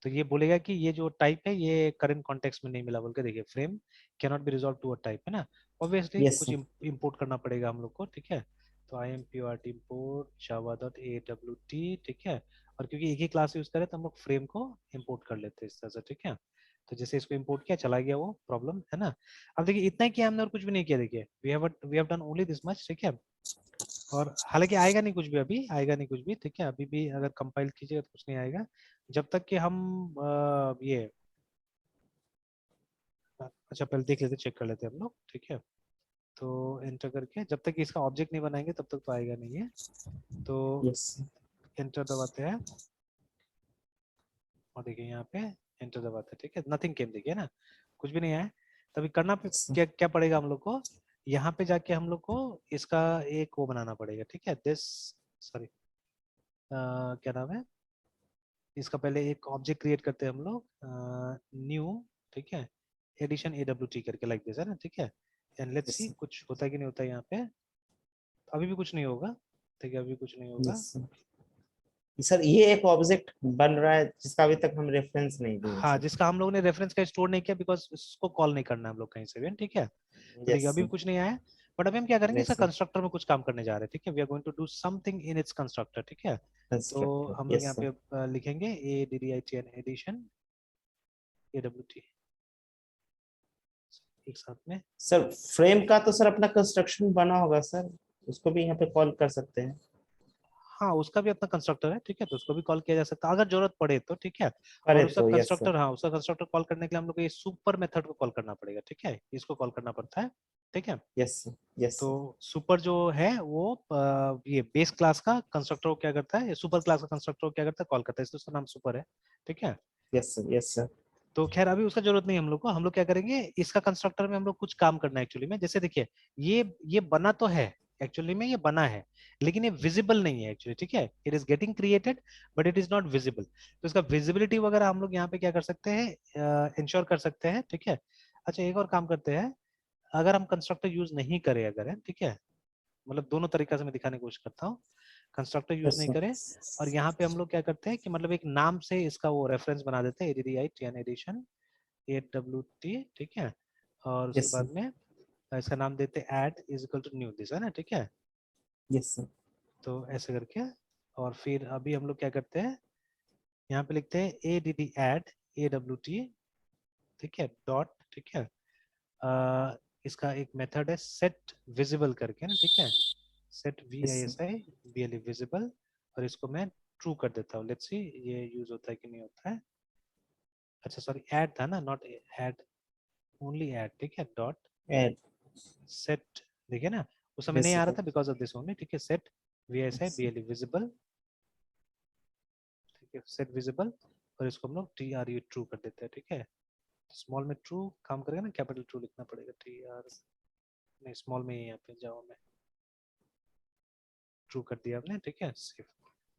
तो ये बोलेगा कि ये जो टाइप है ये करंट कॉन्टेक्स्ट में नहीं मिला बोल के, देखिए frame can not be resolve to a type, है ना। ऑब्वियसली यस कुछ सर इंपोर्ट करना पड़ेगा हम लोग को, ठीक है। तो I M P R T import Java dot A W T, ठीक है। और क्योंकि एक ही क्लास यूज करें तो हम लोग फ्रेम को इम्पोर्ट कर लेते हैं इस तरह से, ठीक है। तो जैसे इसको इंपोर्ट किया चला गया वो प्रॉब्लम, है ना। अब देखिए इतना ही किया हमने और कुछ भी नहीं किया, देखिए we have done only this much, ठीक है। और हालांकि आएगा नहीं कुछ भी, अभी आएगा नहीं कुछ भी, ठीक है, अभी भी अगर कंपाइल कीजिएगा तो कुछ नहीं आएगा जब तक कि हम ये अच्छा पहले देख लेते, चेक कर लेते हैं हम लोग, ठीक है। तो एंटर करके जब तक कि इसका ऑब्जेक्ट नहीं बनाएंगे तब तक तो आएगा नहीं है। तो यस एंटर दबाते हैं और देखिए यहाँ पे एंटर दबाते हैं, ठीक है, नथिंग केम, देखिए ना, कुछ भी नहीं आया। तभी करना सर क्या क्या पड़ेगा हम लोग को, यहाँ पे जाके हम लोग को इसका एक वो बनाना पड़ेगा, ठीक है, दिस सॉरी क्या नाम है इसका, पहले एक ऑब्जेक्ट क्रिएट करते हैं हम लोग, न्यू, ठीक है, एडिशन ए डब्ल्यू टी करके, लाइक दिस, है ना, ठीक है। एंड लेट्स सी यस कुछ होता है कि नहीं होता है यहाँ पे। अभी भी कुछ नहीं होगा, ठीक है, अभी कुछ नहीं होगा। यस सर ये एक ऑब्जेक्ट बन रहा है जिसका अभी तक हम रेफरेंस नहीं दिए हाँ, सर जिसका हम लोगों ने रेफरेंस का स्टोर नहीं किया बिकॉज इसको कॉल नहीं करना है हम लोग कहीं से भी, ठीक है। तो यस देखिए अभी भी कुछ नहीं आया, बट अभी हम क्या करेंगे, इसका यस कंस्ट्रक्टर में कुछ काम करने जा रहे हैं, ठीक है, we are going to do something in its constructor, ठीक है। तो कंस्ट्रक्टर हम लोग यस यहाँ सर पे लिखेंगे A D D I T N addition A W T एक साथ में। सर फ्रेम का तो सर अपना कंस्ट्रक्शन बना होगा सर, उसको भी यहाँ पे कॉल कर सकते हैं। हाँ उसका भी अपना कंस्ट्रक्टर है, ठीक है, तो उसको भी कॉल किया जा सकता है अगर जरूरत पड़े तो, ठीक है। करे और उसका तो यस सर कंस्ट्रक्टर, हाँ उसका कंस्ट्रक्टर कॉल करने के लिए हम लोग को ये सुपर मेथड को कॉल करना पड़ेगा, ठीक है, इसको कॉल करना पड़ता है, ठीक है। यस सर यस तो सर सुपर जो है वो ये बेस क्लास का कंस्ट्रक्टर को क्या करता है, ये सुपर क्लास का कंस्ट्रक्टर को क्या करता है, कॉल करता है, इसलिए उसका नाम सुपर है, ठीक है। यस सर यस सर तो खैर अभी उसका जरूरत नहीं है हम लोग को, हम लोग क्या करेंगे, इसका कंस्ट्रक्टर में हम लोग कुछ काम करना है एक्चुअली में। जैसे देखिए ये बना तो है, एक्चुअली में ये बना है, लेकिन ये विजिबल नहीं है एक्चुअली, ठीक है, it is getting created but it is not visible. तो इसका विजिबिलिटी वगैरह हम लोग यहाँ पे क्या कर सकते हैं, इंश्योर कर सकते हैं, ठीक है। अच्छा एक और काम करते हैं, अगर हम कंस्ट्रक्टर यूज नहीं करें अगर है, ठीक है, मतलब दोनों तरीका से मैं दिखाने की कोशिश करता हूँ, कंस्ट्रक्टर यूज यस नहीं सर करें और यहाँ पे हम लोग क्या करते हैं कि मतलब एक नाम से इसका वो रेफरेंस बना देते हैं, ADDI TN addition A W T, ठीक है। और उसके यस बाद सर में इसका नाम देते हैं add is equal to new this है ना, ठीक है। Yes sir. तो ऐसे करके, और फिर अभी हम लोग क्या करते हैं, यहाँ पे लिखते हैं add add awt, ठीक है, डॉट, ठीक है। इसका एक मेथड है set visible करके ना, ठीक है, set yes sir. visible visible, और इसको मैं ट्रू कर देता हूँ। लेट्स सी ये यूज होता है कि नहीं होता है। अच्छा सॉरी, ऐड था ना, नॉट ऐड, ओनली ऐड, ठीक है, डॉट ऐड। सेट, देखिए ना उस समय यस नहीं आ रहा सर। था बिकॉज ऑफ दिस ओनली, ठीक है, सेट विजिबल, ठीक है, सेट विजिबल, और इसको हम लोग टी आर यू ट्रू कर देते हैं, ठीक है। स्मॉल में ट्रू काम करेगा ना, कैपिटल ट्रू लिखना पड़ेगा, टी आर नहीं, स्मॉल में ही यहाँ पे जाओ, मैं ट्रू कर दिया आपने, ठीक है, सेव।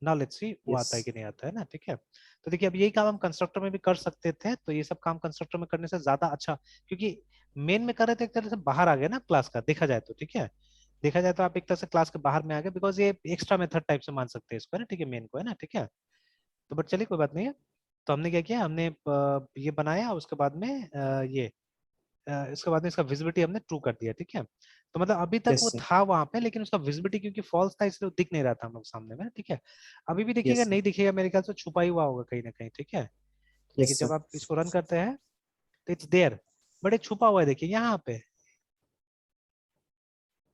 नाउ लेट्स सी वो यस। आता है कि नहीं आता है ना, ठीक है। तो देखिए अब यही काम हम कंस्ट्रक्टर में भी कर सकते थे, तो ये सब काम कंस्ट्रक्टर में करने से ज्यादा अच्छा, क्योंकि मेन में कर रहे थे एक तरह से बाहर आ गए ना क्लास का, देखा जाए तो, ठीक है, देखा जाए तो आप एक तरह से क्लास के बाहर में आ गए, बिकॉज ये एक्स्ट्रा मेथड टाइप से मान सकते हैं इसको, है ना, ठीक है, मेन को, है ना, ठीक है। तो बट चलिए कोई बात नहीं है। तो हमने क्या किया, हमने ये बनाया, उसके बाद में ये इसके बाद में इसका विजिबिलिटी हमने ट्रू कर दिया, ठीक है। तो मतलब अभी तक यस वो सर। था वहां पे, लेकिन उसका विजिबिलिटी क्योंकि फॉल्स था इसलिए वो दिख नहीं रहा था हम लोग सामने में, ठीक है। अभी भी दिखेगा यस सर। नहीं दिखेगा, मेरे ख्याल से छुपा ही हुआ होगा कहीं ना कहीं, ठीक है। तो देखिए यस जब सर। आप इसको रन करते हैं तो इट्स देयर, बट ये छुपा हुआ है, देखिए यहाँ पे,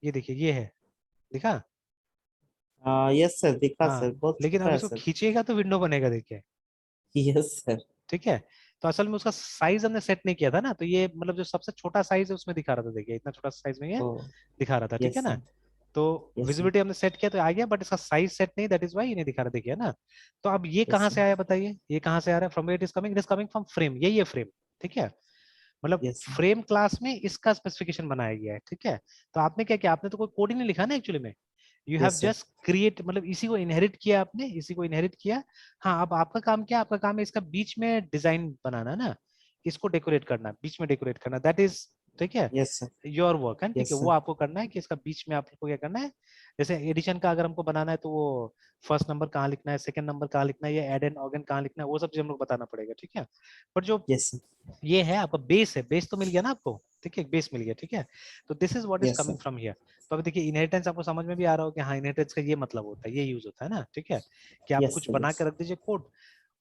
ये देखिए ये है, दिखा। यस सर, दिखा हाँ, सर, बहुत लेकिन छोटा अब है इसको सर। खींचेगा तो विंडो बनेगा, देखिए, यस सर। ठीक है। तो असल में उसका साइज हमने सेट नहीं किया था ना, तो ये मतलब जो सबसे छोटा साइज है उसमें दिखा रहा था, देखिए इतना छोटा साइज में ये ओ। दिखा रहा था, ठीक है यस ना। सर। तो यस सर। विजिबिलिटी हमने सेट किया तो आ गया, बट इसका साइज सेट नहीं, दैट इज व्हाई ये नहीं दिखा रहा, देखिए ना। तो अब ये यस कहाँ से सर। आया बताइए, ये कहाँ से आ रहा है, from where it is coming from frame, यही है फ्रेम, ठीक है। मतलब यस सर। फ्रेम क्लास में इसका स्पेसिफिकेशन बनाया गया है, ठीक है। तो आपने क्या किया, आपने तो कोई कोड ही नहीं लिखा ना एक्चुअली में, you have yes sir. Just create, मतलब इसी को इनहेरिट किया आपने, इसी को इनहेरिट किया। हाँ, अब आपका काम क्या, आपका काम है इसका बीच में डिजाइन बनाना ना, इसको डेकोरेट करना, बीच में डेकोरेट करना, दैट इज, ठीक है, यस सर। योर वर्क है, ठीक यस है। वो सर। आपको करना है कि इसका बीच में आपको क्या करना है, जैसे एडिशन का अगर हमको बनाना है तो वो फर्स्ट नंबर कहाँ लिखना है, सेकंड नंबर कहाँ लिखना है, या एड एंड ऑर्गन कहाँ लिखना है, वो सब चीज हम लोग बताना पड़ेगा, ठीक है। बट जो यस सर। ये है आपका बेस है, बेस तो मिल गया ना आपको, ठीक है, बेस मिल गया, ठीक है। तो this is what is yes coming sir. From here. तो अब देखिए इनहेरिटेंस आपको समझ में भी आ रहा हो कि हाँ, इनहेरिटेंस का ये मतलब होता है, ये यूज होता है ना, ठीक है, कि आप यस कुछ सर। बना के रख दीजिए कोड,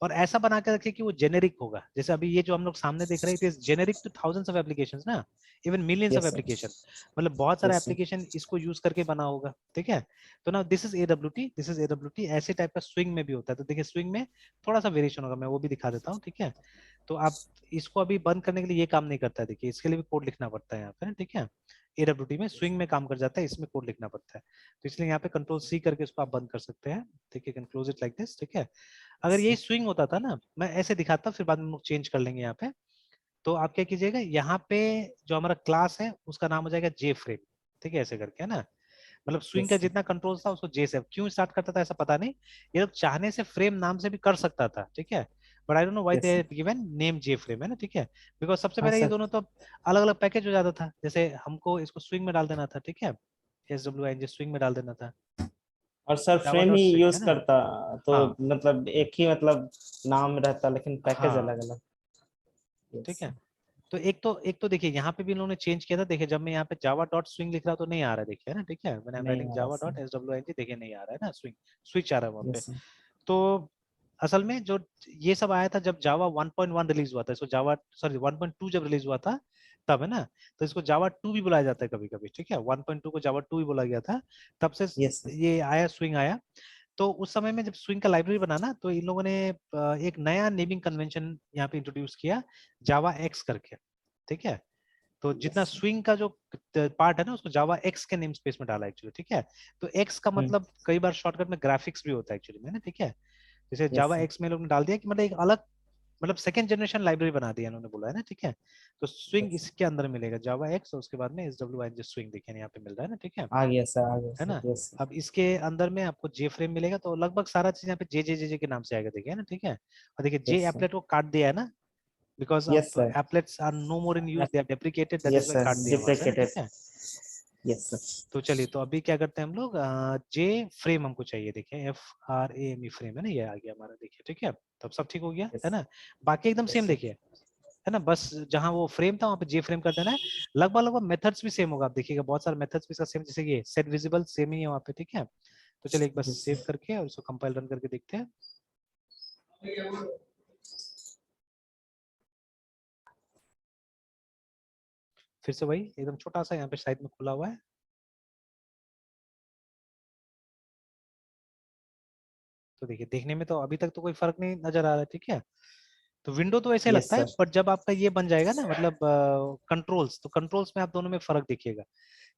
और ऐसा बना के रखिए कि वो जेनेरिक होगा। जैसे अभी ये जो हम लोग सामने देख रहे हैं, it is generic to thousands of applications ना, even millions of yes sir. Application, मतलब बहुत सारा यस सर। एप्लीकेशन इसको यूज करके बना होगा, ठीक है। तो ना this is AWT, this is AWT, ऐसे टाइप का स्विंग में भी होता है। तो देखिए स्विंग में थोड़ा सा वेरिएशन होगा, मैं वो भी दिखा देता हूँ, ठीक है। तो आप इसको अभी बंद करने के लिए ये काम नहीं करता है, देखिए इसके लिए भी कोड लिखना पड़ता है यहाँ पे, ठीक है। एडब्ल्यूटी में स्विंग में काम कर जाता है, इसमें कोड लिखना पड़ता है। तो इसलिए यहाँ पे कंट्रोल सी करके इसको आप बंद कर सकते हैं, ठीक है, can close it like this, ठीक है। अगर यही स्विंग होता था ना, मैं ऐसे दिखाता, फिर बाद में हम लोग चेंज कर लेंगे यहाँ पे। तो आप क्या कीजिएगा, यहाँ पे जो हमारा क्लास है उसका नाम हो जाएगा जे फ्रेम, ठीक है, ऐसे करके, है ना। मतलब स्विंग यस का सर। जितना कंट्रोल था उसको जे से, क्यों स्टार्ट करता था ऐसा पता नहीं, ये लोग चाहने से फ्रेम नाम से भी कर सकता था, ठीक है। But I don't know why yes they sir. Given name J frame, है ना, ठीक है। बिकॉज सबसे हाँ पहले ये सर। दोनों तो अलग अलग पैकेज हो जाता था, जैसे हमको इसको स्विंग में डाल देना था, ठीक है, SWING स्विंग में डाल देना था, और सर जावा फ्रेम डॉट ही स्विंग, यूज है ना। करता, तो हाँ मतलब एक ही मतलब नाम रहता, लेकिन पैकेज हाँ, अलग अलग। ठीक यस है। सर। तो एक तो देखिए यहाँ पे भी इन्होंने चेंज किया था, देखिए जब मैं यहाँ पे जावा डॉट स्विंग लिख रहा हूँ तो नहीं आ रहा है, देखिए, है ना, ठीक है, मैंने नहीं राइटिंग आ रहा जावा सर। डॉट SWING, देखिए नहीं आ रहा है ना, स्विंग स्विच आ रहा है वहाँ पे। Yes sir. तो असल में जो ये सब आया था जब जावा 1.1 रिलीज हुआ था, इसको जावा सॉरी 1.2 जब रिलीज हुआ था तब, है ना। तो इसको जावा 2 भी बुलाया जाता है कभी कभी, ठीक है, 1.2 को जावा 2 भी बोला गया था, तब से यस सर। ये आया, स्विंग आया। तो उस समय में जब स्विंग का लाइब्रेरी बना ना, तो इन लोगों ने एक नया नेमिंग कन्वेंशन यहाँ पे इंट्रोड्यूस किया, जावा एक्स करके, ठीक है। तो जितना यस सर। स्विंग का जो पार्ट है ना, उसको जावा एक्स के नेम स्पेस में डाला एक्चुअली, ठीक है। तो एक्स का मतलब कई बार शॉर्टकट में ग्राफिक्स भी होता है एक्चुअली में ना, ठीक है। जैसे यस जावा सर। एक्स में लोग ने डाल दिया कि मतलब एक अलग, मतलब सेकंड जनरेशन लाइब्रेरी बना दिया इन्होंने, बोला है ना, ठीक है। तो स्विंग यस। इसके अंदर मिलेगा, जावा एक्स, और उसके बाद में SWING स्विंग देखिए यहाँ पे मिल रहा है ना, ठीक है। आ गया सर, आ गया है सर। ना। Yes sir. अब इसके अंदर में आपको जे फ्रेम मिलेगा, तो लगभग सारा चीज यहाँ पे जे जे जे जे के नाम से आएगा, देखिए, है ना, ठीक है। और देखिए जे यस सर। एप्लेट को काट दिया है ना, बिकॉज यस अब sir. Applets are no more in use, they are deprecated, that is yes why sir, काट दिया वहां से, है ना, डिप्रिकेटेड। ठीक है। Yes sir. तो चलिए, तो अभी क्या करते हैं हम लोग, जे फ्रेम हमको चाहिए, देखिए FRAME फ्रेम, है ना, ये आ गया हमारा, देखिए, ठीक है। तो अब सब ठीक हो गया, यस। है ना। बाकी एकदम यस सेम सर। देखिए, है ना, बस जहां वो फ्रेम था वहां पे जे फ्रेम कर देना है। लगभग लगभग मेथड्स भी सेम होगा, आप देखिएगा बहुत सारे मेथड्स भी इसका सेम, जैसे ये सेट विजिबल सेम ही है वहां पे, ठीक है। तो चलिए एक बार यस सेव करके और इसको कंपाइल रन करके देखते हैं। फिर से वही एकदम छोटा सा यहाँ पे साइड में खुला हुआ है। तो देखिए देखने में तो अभी तक तो कोई फर्क नहीं नजर आ रहा है, ठीक है। तो विंडो तो ऐसे यस लगता है, सर। पर जब आपका ये बन जाएगा ना, मतलब कंट्रोल्स, तो कंट्रोल्स में आप दोनों में फर्क देखिएगा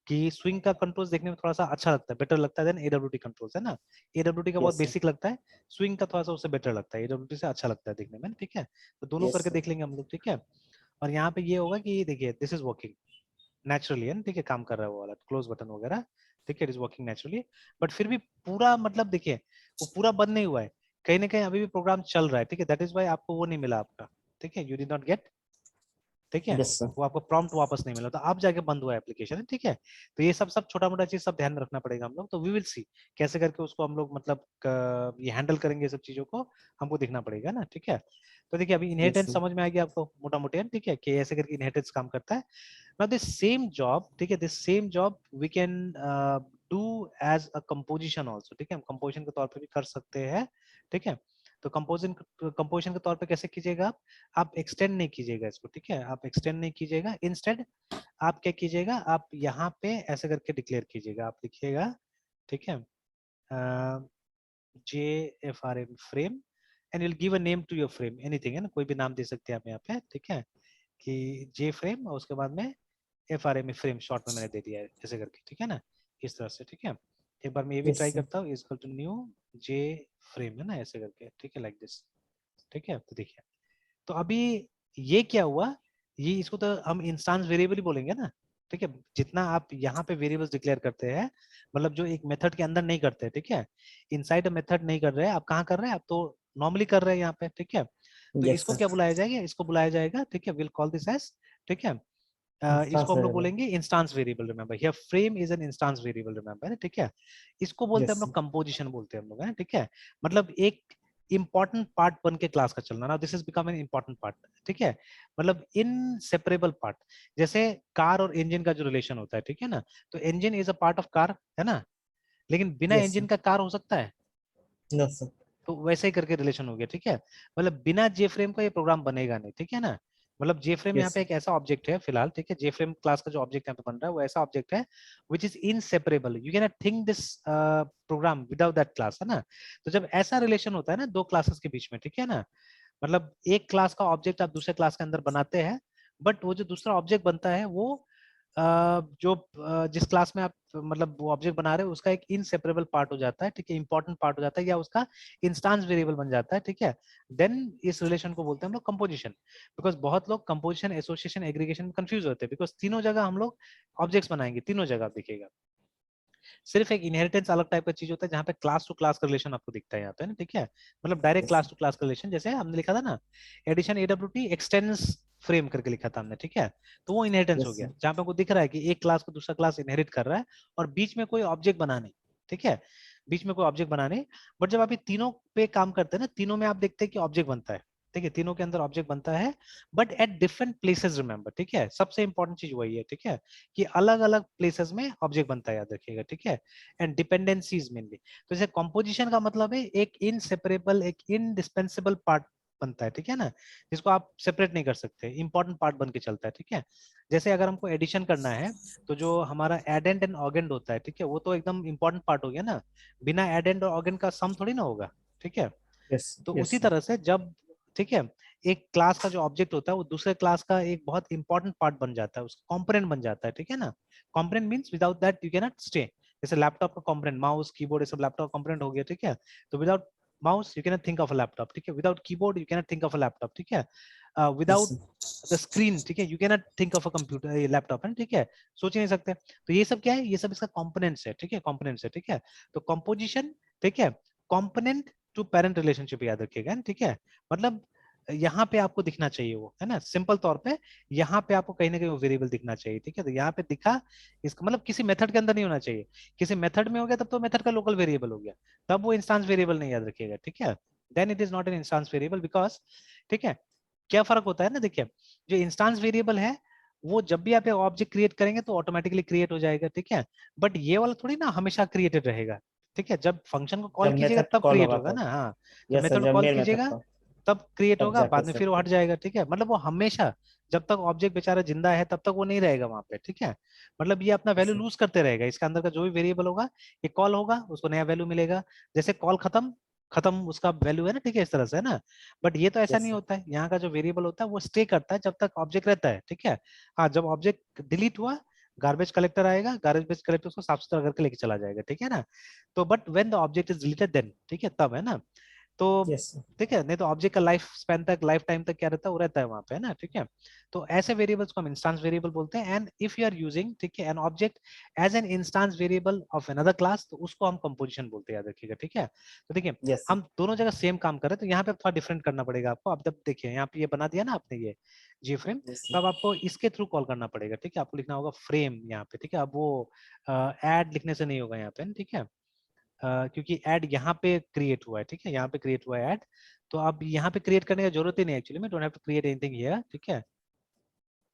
कि स्विंग का कंट्रोल्स देखने में थोड़ा सा अच्छा लगता है, बेटर लगता है देन एडब्ल्यूटी कंट्रोल्स, है ना। एडब्ल्यूटी का बहुत यस सर। बेसिक लगता है, स्विंग का थोड़ा सा उससे बेटर लगता है, एडब्ल्यूटी से अच्छा लगता है देखने में, ठीक है। तो दोनों यस करके सर। देख लेंगे हम लोग, ठीक है। और यहाँ पे ये होगा कि देखिए दिस इज वर्किंग नेचुरली, है ना, ठीक है, काम कर रहा है वो वाला क्लोज बटन वगैरह, ठीक है, it is working naturally. But फिर भी पूरा मतलब देखिए वो पूरा बंद नहीं हुआ है, कहीं ना कहीं अभी भी प्रोग्राम चल रहा है, ठीक है। दैट इज वाई आपको वो नहीं मिला आपका, ठीक है, यू डिड नॉट गेट, ठीक है, यस सर। वो आपको प्रॉम्प्ट वापस नहीं मिला, तो अब जाके बंद हुआ एप्लीकेशन है, ठीक है। तो ये सब सब छोटा मोटा चीज सब ध्यान में रखना पड़ेगा हम लोग, तो वी विल सी कैसे करके उसको हम लोग मतलब ये हैंडल करेंगे, ये सब चीजों को हमको देखना पड़ेगा ना, ठीक है। तो देखिए अभी यस इनहेरिटेंस सर। समझ में आ गया आपको मोटा मोटी, ठीक है, कि ऐसे करके इनहेरिटेंस काम करता है। Now this same job, ठीक है, this same job we can do as a composition also, ठीक है, हम composition के तौर पे भी कर सकते हैं, ठीक है। तो कंपोजिशन के तौर पे कैसे कीजिएगा आप एक्सटेंड नहीं कीजिएगा इसको, ठीक है, आप एक्सटेंड नहीं कीजिएगा, इंस्टेड आप क्या कीजिएगा, आप यहाँ पे ऐसे करके डिक्लेयर कीजिएगा, आप लिखिएगा, ठीक है, J F R M frame, and will give a name to your frame, anything, है ना, कोई भी नाम दे सकते हैं आप यहाँ पे, ठीक है, कि जे फ्रेम, और उसके बाद में F R M frame short में मैंने दे दिया है ऐसे करके, ठीक है ना, इस तरह से, ठीक है। एक बार मैं ये भी यस ट्राई सर। करता हूँ, is equal to new J frame, है ना, ऐसे करके, ठीक है, लाइक दिस, ठीक है। तो देखिए तो अभी ये क्या हुआ, ये इसको तो हम इंस्टांस वेरिएबल ही बोलेंगे ना, ठीक है। जितना आप यहाँ पे वेरिएबल्स डिक्लेयर करते हैं, मतलब जो एक मेथड के अंदर नहीं करते, ठीक है, इनसाइड अ मेथड नहीं कर रहे हैं आप, कहाँ कर रहे हैं आप, तो नॉर्मली कर रहे हैं यहाँ पे, ठीक है। तो यस इसको सर। क्या बुलाया जाएगा, इसको बुलाया जाएगा, ठीक है, विल कॉल दिस एज, ठीक है, इसको इंस्टांस हम लोग वेरिएबल। बोलेंगे instance variable, remember here frame is an instance variable, remember, ठीक है। इसको बोलते हैं यस हम लोग सर। कंपोजिशन बोलते हैं हम लोग, है, ठीक है। मतलब एक इंपॉर्टेंट पार्ट बन के क्लास का चलना ना, this is become an important part, ठीक है, मतलब इनसेपरेबल पार्ट। जैसे कार और इंजन का जो रिलेशन होता है, ठीक है ना, तो engine is a part of car, है ना, लेकिन बिना यस इंजन सर। का कार हो सकता है, नो सर। तो वैसे ही करके रिलेशन हो गया, ठीक है। मतलब बिना जे फ्रेम का ये प्रोग्राम बनेगा नहीं, ठीक है ना। मतलब जे फ्रेम यहाँ यस पे सर। एक ऐसा ऑब्जेक्ट है फिलहाल, ठीक है, जे फ्रेम क्लास का जो ऑब्जेक्ट यहाँ पे बन रहा है वो ऐसा ऑब्जेक्ट है which is inseparable, you can not think this program without that class, है ना। तो जब ऐसा रिलेशन होता है ना दो क्लासेस के बीच में, ठीक है ना, मतलब एक क्लास का ऑब्जेक्ट आप दूसरे क्लास के अंदर बनाते हैं, बट वो जो दूसरा ऑब्जेक्ट बनता है वो जो जिस क्लास में आप मतलब वो ऑब्जेक्ट बना रहे हो उसका एक इनसेपरेबल पार्ट हो जाता है, ठीक है, इंपॉर्टेंट पार्ट हो जाता है, या उसका इंस्टांस वेरिएबल बन जाता है, ठीक है। देन इस रिलेशन को बोलते हैं हम लोग कंपोजिशन। बिकॉज बहुत लोग कंपोजिशन, एसोसिएशन, एग्रीगेशन में कंफ्यूज होते हैं, बिकॉज तीनों जगह हम लोग ऑब्जेक्ट्स बनाएंगे, तीनों जगह आप देखिएगा। सिर्फ एक इनहेरिटेंस अलग टाइप का चीज होता है जहाँ पे क्लास टू क्लास का रिलेशन आपको दिखता है यहाँ पे ना, ठीक है, मतलब direct yes class to class का रिलेशन, जैसे हमने लिखा था ना एडिशन एडब्ल्यूटी एक्सटेंस फ्रेम करके लिखा था हमने, ठीक है। तो वो इनहेरिटेंस हो गया सर। जहाँ पे आपको दिख रहा है कि एक क्लास को दूसरा क्लास इनहेरिट कर रहा है और बीच में कोई ऑब्जेक्ट बना नहीं, ठीक है, बीच में कोई ऑब्जेक्ट बना नहीं। बट जब आप ये तीनों पे काम करते हैं ना, तीनों में आप देखते हैं कि ऑब्जेक्ट बनता है, ठीक है, तीनों के अंदर ऑब्जेक्ट बनता है, but at different places, remember, ठीक है, सबसे इंपॉर्टेंट चीज वही है, ठीक है, कि अलग अलग प्लेसेस में ऑब्जेक्ट बनता है, याद रखिएगा, ठीक है। एंड डिपेंडेंसीज मेनली, तो जैसे कॉम्पोजिशन का मतलब है एक इनसेपरेबल, एक इनडिस्पेंसेबल पार्ट बनता है, ठीक है ना, जिसको आप सेपरेट नहीं कर सकते, इंपॉर्टेंट पार्ट बन के चलता है, ठीक है। जैसे अगर हमको एडिशन करना है तो जो हमारा एडेंड एंड ऑगेंड होता है, ठीक है, वो तो एकदम इंपॉर्टेंट पार्ट हो गया ना, बिना एडेंड और ऑगेंड का सम थोड़ी ना होगा, ठीक है। यस तो यस उसी सर। तरह से जब, ठीक है, एक क्लास का जो ऑब्जेक्ट होता है वो दूसरे क्लास का एक बहुत इंपॉर्टेंट पार्ट बन जाता है, उसका कंपोनेंट बन जाता है, ठीक है ना। Component means without that you can not stay, जैसे लैपटॉप का कंपोनेंट माउस कीबोर्ड ये सब लैपटॉप कंपोनेंट हो गया, ठीक है। तो without mouse you can not think of a laptop, ठीक है, without keyboard you can not think of a laptop, ठीक है, यस विदाउट द स्क्रीन, ठीक है, you can not think of a computer, laptop है, ठीक है, सोच ही नहीं सकते। तो ये सब क्या है, ये सब इसका कंपोनेंट्स है, ठीक है, कंपोनेंट्स है, ठीक है। तो कंपोजिशन, ठीक है, कंपोनेंट टू पेरेंट रिलेशनशिप याद रखिएगा, ठीक है। मतलब यहाँ पे आपको दिखना चाहिए वो, है ना, सिंपल तौर पे यहाँ पे आपको कहीं ना कहीं वो वेरिएबल दिखना चाहिए, ठीक है। तो यहाँ पे दिखा, इसका मतलब किसी मेथड के अंदर नहीं होना चाहिए, किसी मेथड में हो गया तब तो मेथड का लोकल वेरिएबल हो गया, तब वो इंस्टांस वेरिएबल नहीं, याद रखिएगा, ठीक है। Then it is not an instance variable because, ठीक है, क्या फर्क होता है ना, देखिए जो इंस्टेंस वेरिएबल है वो जब भी आप एक ऑब्जेक्ट क्रिएट करेंगे तो ऑटोमेटिकली क्रिएट हो जाएगा, ठीक है, बट ये वाला थोड़ी ना हमेशा क्रिएटेड रहेगा, ठीक है, जब फंक्शन को कॉल जब कीजिएगा मेथड तब कॉल क्रिएट होगा होगा तो, ना, हाँ, जब यस सर, मेथड को जब कॉल मेन मेथड कीजिएगा कॉल, तब क्रिएट तब होगा, जाके बाद में फिर वो सेट। हट जाएगा, ठीक है, मतलब वो हमेशा जब तक ऑब्जेक्ट बेचारा जिंदा है तब तक वो नहीं रहेगा वहां पे, ठीक है, मतलब ये अपना वैल्यू लूज करते रहेगा, इसके अंदर का जो भी वेरिएबल होगा ये कॉल होगा उसको नया वैल्यू मिलेगा, जैसे कॉल खत्म खत्म उसका वैल्यू है ना, ठीक है, इस तरह से है ना, बट ये तो ऐसा यस नहीं सर, होता है, यहाँ का जो वेरिएबल होता है वो स्टे करता है जब तक ऑब्जेक्ट रहता है, ठीक है, हाँ, जब ऑब्जेक्ट डिलीट हुआ गार्बेज कलेक्टर आएगा, गार्बेज कलेक्टर उसको साफ सुथरा करके लेके चला जाएगा, ठीक है ना, तो but when the object is deleted then, ठीक है, तब है ना, तो यस सर, ठीक है, नहीं तो ऑब्जेक्ट का लाइफ स्पैन तक, लाइफ टाइम तक क्या रहता है, वो रहता है वहां पे, है ना, ठीक है, तो ऐसे वेरिएबल्स को हम इंस्टेंस वेरिएबल बोलते हैं, and if you are using, ठीक है, an object as an instance variable of another class, तो उसको हम कंपोजिशन बोलते हैं, याद रखिएगा, ठीक है, तो देखिए यस सर, हम दोनों जगह सेम काम कर रहे हैं, तो यहाँ पे थोड़ा डिफरेंट करना पड़ेगा आपको, अब जब देखिए यहाँ पे ये बना दिया ना आपने ये जी फ्रेम, यस तो सर, अब आपको इसके थ्रू कॉल करना पड़ेगा, ठीक है, आपको लिखना होगा फ्रेम यहाँ पे, ठीक है, अब वो ऐड लिखने से नहीं होगा यहाँ पे, ठीक है, क्योंकि ऐड यहाँ पे क्रिएट हुआ है, ठीक है, यहाँ पे क्रिएट हुआ है ऐड, तो अब यहाँ पे क्रिएट करने की जरूरत ही नहीं, एक्चुअली में don't have to create anything here, ठीक है,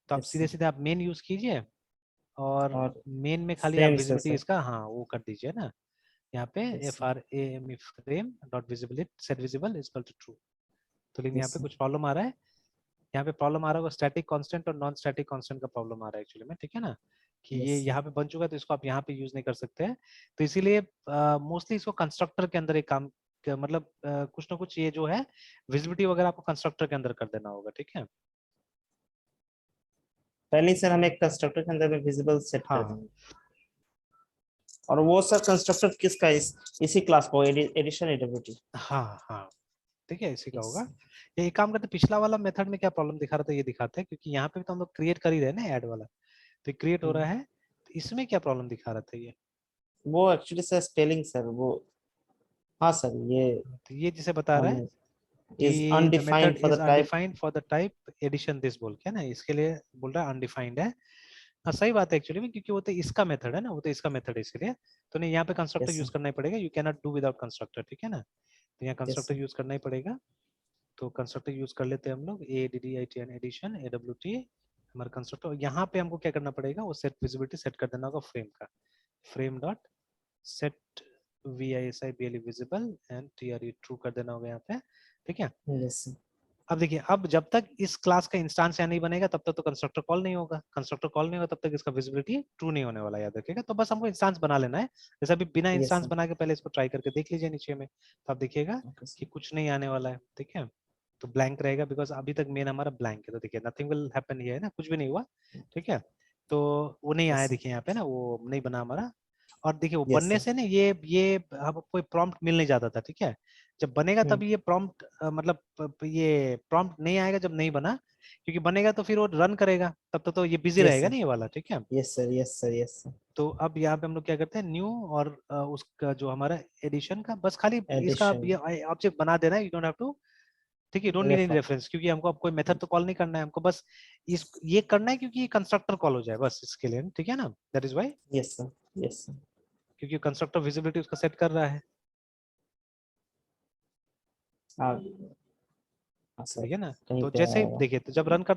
तो आप यस सीधे सर, सीधे आप मेन यूज कीजिए, और और मेन में खाली आप फ्रेम से विजिबिलिटी सर, इसका हाँ वो कर दीजिए ना, यहाँ पे yes F sir, R A M E frame dot visibility set visible is equal to true, तो लेकिन यहाँ यस पे सर, कुछ प्रॉब्लम आ रहा है, यहाँ पे प्रॉब्लम आ रहा होगा स्टैटिक कांस्टेंट और नॉन स्टैटिक कांस्टेंट का प्रॉब्लम आ रहा है एक्चुअली में, ठीक है ना, कि यस ये सर, यहाँ पे बन चुका है तो इसको आप यहाँ पे यूज नहीं कर सकते हैं, तो इसीलिए मोस्टली इसको कंस्ट्रक्टर के अंदर एक काम मतलब कुछ ना कुछ ये जो है विजिबिलिटी वगैरह आपको कंस्ट्रक्टर के अंदर कर देना होगा, ठीक है, पहले ही सर हम एक कंस्ट्रक्टर के अंदर में विजिबल सेट कर हाँ देंगे, और वो सर कंस्ट्रक्टर किसका, इसी क्लास को एडिशन एडब्ल्यूटी। हाँ हाँ, ठीक है, इसी का यस, होगा, ये एक काम करते, पिछला वाला मेथड में क्या प्रॉब्लम दिखा रहा था ये दिखाते हैं, क्योंकि यहाँ पे भी तो हम लोग क्रिएट कर ही रहे हैं ना ऐड वाला, तो क्रिएट हो रहा है, तो इसमें क्या प्रॉब्लम दिखा रहा था ये, वो एक्चुअली सर स्पेलिंग सर वो, हाँ सर ये तो ये जिसे बता रहा है हम इज कि the undefined method for is the type. Undefined for the type addition this बोल के ना, इसके लिए बोल रहा है अनडिफाइंड है, हाँ सही बात है एक्चुअली में, क्योंकि वो तो इसका मेथड है ना, वो तो इसका मेथड है, इसलिए तो नहीं, यहाँ पे कंस्ट्रक्टर यस यूज सर, करना ही पड़ेगा, you can not do without constructor, ठीक है ना, तो यहाँ यस कंस्ट्रक्टर यूज करना ही पड़ेगा, तो कंस्ट्रक्टर यूज कर लेते हैं हम लोग, A D D I T N addition A W T हमारा कंस्ट्रक्टर, यहाँ पे हमको क्या करना पड़ेगा, वो सेट विजिबिलिटी सेट कर देना होगा फ्रेम का, frame dot set V I S I B L visible and T R E true कर देना होगा यहाँ पे, ठीक है, यस सर, अब देखिए अब जब तक इस क्लास का इंस्टेंस यहाँ नहीं बनेगा तब तक तो कंस्ट्रक्टर कॉल नहीं होगा, कंस्ट्रक्टर कॉल नहीं होगा तब तक इसका विजिबिलिटी ट्रू नहीं होने वाला, याद रखिएगा, तो बस हमको इंस्टेंस बना लेना है, जैसे अभी बिना यस इंस्टेंस सर, बना के पहले इसको ट्राई करके देख लीजिए नीचे में, तो आप देखिएगा ओके सर, कि कुछ नहीं आने वाला है, ठीक है, तो ब्लैंक रहेगा, बिकॉज अभी तक मेन हमारा ब्लैंक है, तो देखिए नथिंग विल हैपन हियर ना, कुछ भी नहीं हुआ, ठीक है, तो वो नहीं आया, यस सर, देखिए यहाँ पे ना वो नहीं बना हमारा, और देखिए वो यस बनने सर, से ना ये हमको कोई प्रॉम्प्ट मिल नहीं जाता था, ठीक है, जब बनेगा तब ये प्रॉम्प्ट मतलब ये प्रॉम्प्ट नहीं आएगा जब नहीं बना, क्योंकि बनेगा तो फिर वो रन करेगा, तब तक तो ये बिजी यस रहेगा सर, ना ये वाला, ठीक है, yes sir, yes sir, yes sir, तो अब यहाँ पे हम लोग क्या करते हैं न्यू, और उसका जो हमारा एडिशन का बस खाली इसका एडिशन ये ऑब्जेक्ट बना देना है, यू डोंट हैव टू, ठीक है, don't need any refer, reference, क्योंकि हमको अब कोई मेथड तो कॉल नहीं करना है, हमको बस इस ये करना है क्योंकि ये कंस्ट्रक्टर कॉल हो जाए बस इसके लिए, ठीक है ना, that is why, yes sir, yes sir, क्योंकि कंस्ट्रक्टर विजिबिलिटी उसका सेट कर रहा है, हाँ, हाँ सर, ठीक है ना, कहीं तो पे जैसे ही आएगा। देखिए तो जब रन